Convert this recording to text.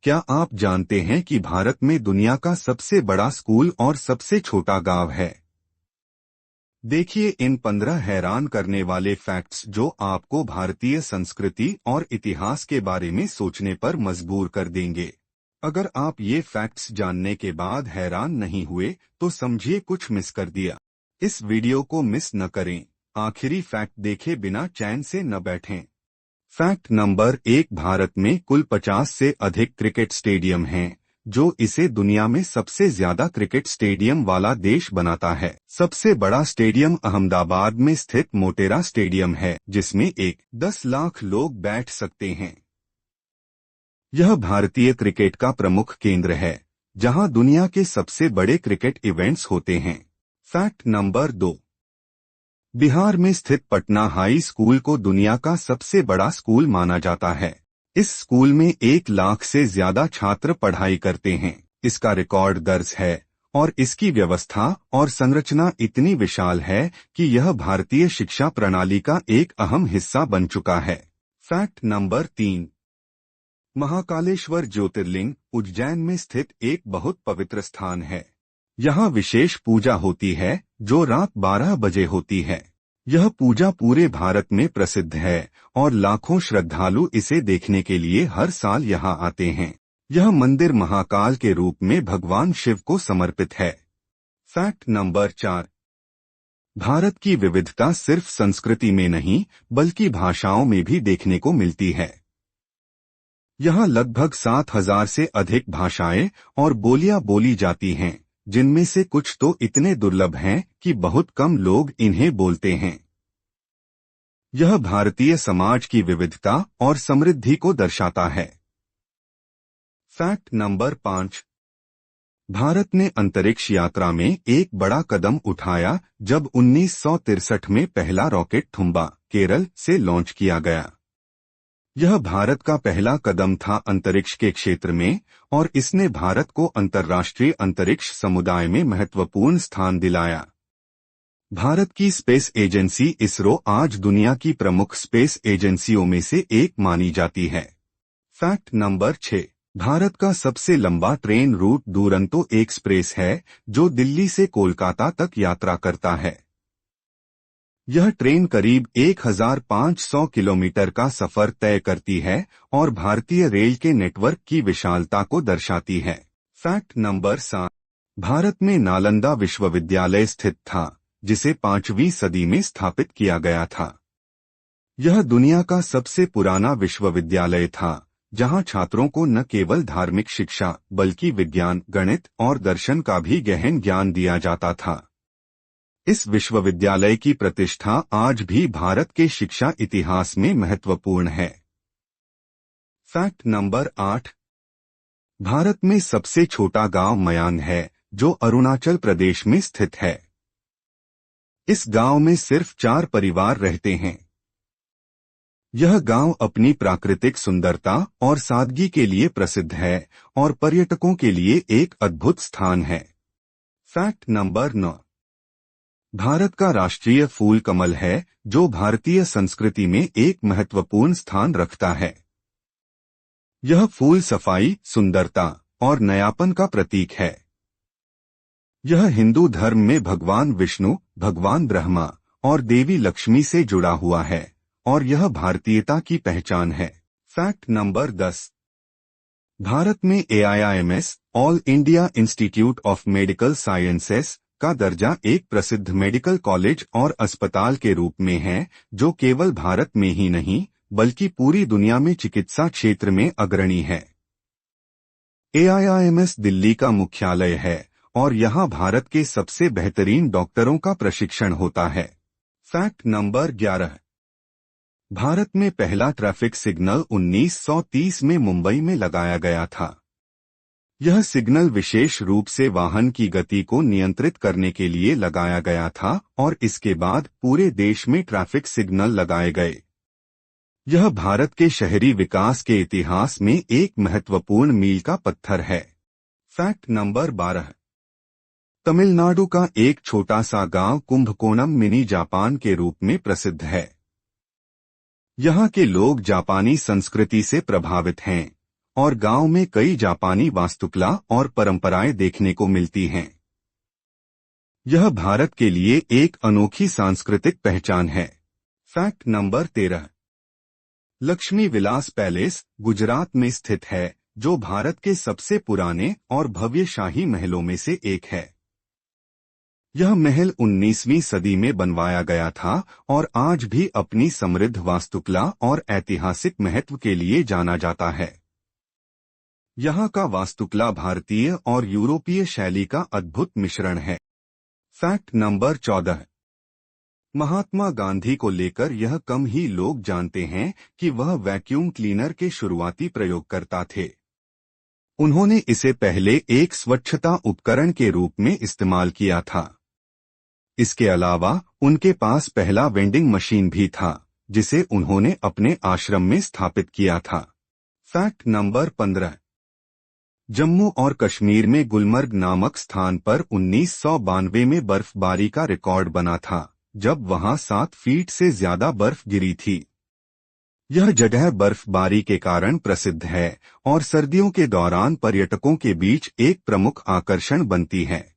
क्या आप जानते हैं कि भारत में दुनिया का सबसे बड़ा स्कूल और सबसे छोटा गांव है? देखिए इन 15 हैरान करने वाले फैक्ट्स जो आपको भारतीय संस्कृति और इतिहास के बारे में सोचने पर मजबूर कर देंगे। अगर आप ये फैक्ट्स जानने के बाद हैरान नहीं हुए तो समझिए कुछ मिस कर दिया। इस वीडियो को मिस न करें, आखिरी फैक्ट देखे बिना चैन से न बैठें। फैक्ट नंबर 1, भारत में कुल 50 से अधिक क्रिकेट स्टेडियम हैं, जो इसे दुनिया में सबसे ज्यादा क्रिकेट स्टेडियम वाला देश बनाता है। सबसे बड़ा स्टेडियम अहमदाबाद में स्थित मोटेरा स्टेडियम है, जिसमें 10 लाख लोग बैठ सकते हैं। यह भारतीय क्रिकेट का प्रमुख केंद्र है, जहां दुनिया के सबसे बड़े क्रिकेट इवेंट्स होते हैं। फैक्ट नंबर 2, बिहार में स्थित पटना हाई स्कूल को दुनिया का सबसे बड़ा स्कूल माना जाता है। इस स्कूल में 1 लाख से ज्यादा छात्र पढ़ाई करते हैं। इसका रिकॉर्ड दर्ज है और इसकी व्यवस्था और संरचना इतनी विशाल है कि यह भारतीय शिक्षा प्रणाली का एक अहम हिस्सा बन चुका है। फैक्ट नंबर 3, महाकालेश्वर ज्योतिर्लिंग उज्जैन में स्थित एक बहुत पवित्र स्थान है। यहाँ विशेष पूजा होती है जो रात 12 बजे होती है। यह पूजा पूरे भारत में प्रसिद्ध है और लाखों श्रद्धालु इसे देखने के लिए हर साल यहाँ आते हैं। यह मंदिर महाकाल के रूप में भगवान शिव को समर्पित है। फैक्ट नंबर 4, भारत की विविधता सिर्फ संस्कृति में नहीं बल्कि भाषाओं में भी देखने को मिलती है। यहाँ लगभग 7,000 से अधिक भाषाएं और बोलियां बोली जाती हैं, जिनमें से कुछ तो इतने दुर्लभ हैं कि बहुत कम लोग इन्हें बोलते हैं। यह भारतीय समाज की विविधता और समृद्धि को दर्शाता है। फैक्ट नंबर 5, भारत ने अंतरिक्ष यात्रा में एक बड़ा कदम उठाया जब 1963 में पहला रॉकेट थुम्बा, केरल से लॉन्च किया गया। यह भारत का पहला कदम था अंतरिक्ष के क्षेत्र में और इसने भारत को अंतर्राष्ट्रीय अंतरिक्ष समुदाय में महत्वपूर्ण स्थान दिलाया। भारत की स्पेस एजेंसी इसरो आज दुनिया की प्रमुख स्पेस एजेंसियों में से एक मानी जाती है। फैक्ट नंबर 6, भारत का सबसे लंबा ट्रेन रूट दुरंतो एक्सप्रेस है, जो दिल्ली से कोलकाता तक यात्रा करता है। यह ट्रेन करीब 1,500 किलोमीटर का सफर तय करती है और भारतीय रेल के नेटवर्क की विशालता को दर्शाती है। फैक्ट नंबर 7, भारत में नालंदा विश्वविद्यालय स्थित था, जिसे 5वीं सदी में स्थापित किया गया था। यह दुनिया का सबसे पुराना विश्वविद्यालय था, जहां छात्रों को न केवल धार्मिक शिक्षा बल्कि विज्ञान, गणित और दर्शन का भी गहन ज्ञान दिया जाता था। इस विश्वविद्यालय की प्रतिष्ठा आज भी भारत के शिक्षा इतिहास में महत्वपूर्ण है। फैक्ट नंबर 8, भारत में सबसे छोटा गांव मयांग है, जो अरुणाचल प्रदेश में स्थित है। इस गांव में सिर्फ 4 परिवार रहते हैं। यह गांव अपनी प्राकृतिक सुंदरता और सादगी के लिए प्रसिद्ध है और पर्यटकों के लिए एक अद्भुत स्थान है। फैक्ट नंबर 9, भारत का राष्ट्रीय फूल कमल है, जो भारतीय संस्कृति में एक महत्वपूर्ण स्थान रखता है। यह फूल सफाई, सुंदरता और नयापन का प्रतीक है। यह हिंदू धर्म में भगवान विष्णु, भगवान ब्रह्मा और देवी लक्ष्मी से जुड़ा हुआ है और यह भारतीयता की पहचान है। फैक्ट नंबर 10, भारत में AIIMS all India institute of medical sciences का दर्जा एक प्रसिद्ध मेडिकल कॉलेज और अस्पताल के रूप में है, जो केवल भारत में ही नहीं बल्कि पूरी दुनिया में चिकित्सा क्षेत्र में अग्रणी है। AIIMS दिल्ली का मुख्यालय है और यहाँ भारत के सबसे बेहतरीन डॉक्टरों का प्रशिक्षण होता है। फैक्ट नंबर 11, भारत में पहला ट्रैफिक सिग्नल 1930 में मुंबई में लगाया गया था। यह सिग्नल विशेष रूप से वाहन की गति को नियंत्रित करने के लिए लगाया गया था और इसके बाद पूरे देश में ट्रैफिक सिग्नल लगाए गए। यह भारत के शहरी विकास के इतिहास में एक महत्वपूर्ण मील का पत्थर है। फैक्ट नंबर 12, तमिलनाडु का एक छोटा सा गांव कुंभकोणम मिनी जापान के रूप में प्रसिद्ध है। यहाँ के लोग जापानी संस्कृति से प्रभावित हैं और गांव में कई जापानी वास्तुकला और परंपराएं देखने को मिलती हैं। यह भारत के लिए एक अनोखी सांस्कृतिक पहचान है। Fact number 13। Lakshmi Vilas palace Gujarat में स्थित है, जो भारत के सबसे पुराने और भव्य शाही महलों में से एक है। यह महल 19वीं सदी में बनवाया गया था और आज भी अपनी समृद्ध वास्तुकला और ऐतिहासिक महत्व के लिए जाना जाता है। यहाँ का वास्तुकला भारतीय और यूरोपीय शैली का अद्भुत मिश्रण है। Fact number 14। महात्मा गांधी को लेकर यह कम ही लोग जानते हैं कि वह वैक्यूम क्लीनर के शुरुआती प्रयोगकर्ता थे। उन्होंने इसे पहले एक स्वच्छता उपकरण के रूप में इस्तेमाल किया था। इसके अलावा उनके पास पहला वेंडिंग मशीन भी था, जिसे उन्होंने अपने आश्रम में स्थापित किया था। Fact number 15। जम्मू और कश्मीर में गुलमर्ग नामक स्थान पर 1992 में बर्फबारी का रिकॉर्ड बना था, जब वहां 7 फीट से ज्यादा बर्फ गिरी थी। यह जगह बर्फबारी के कारण प्रसिद्ध है और सर्दियों के दौरान पर्यटकों के बीच एक प्रमुख आकर्षण बनती है।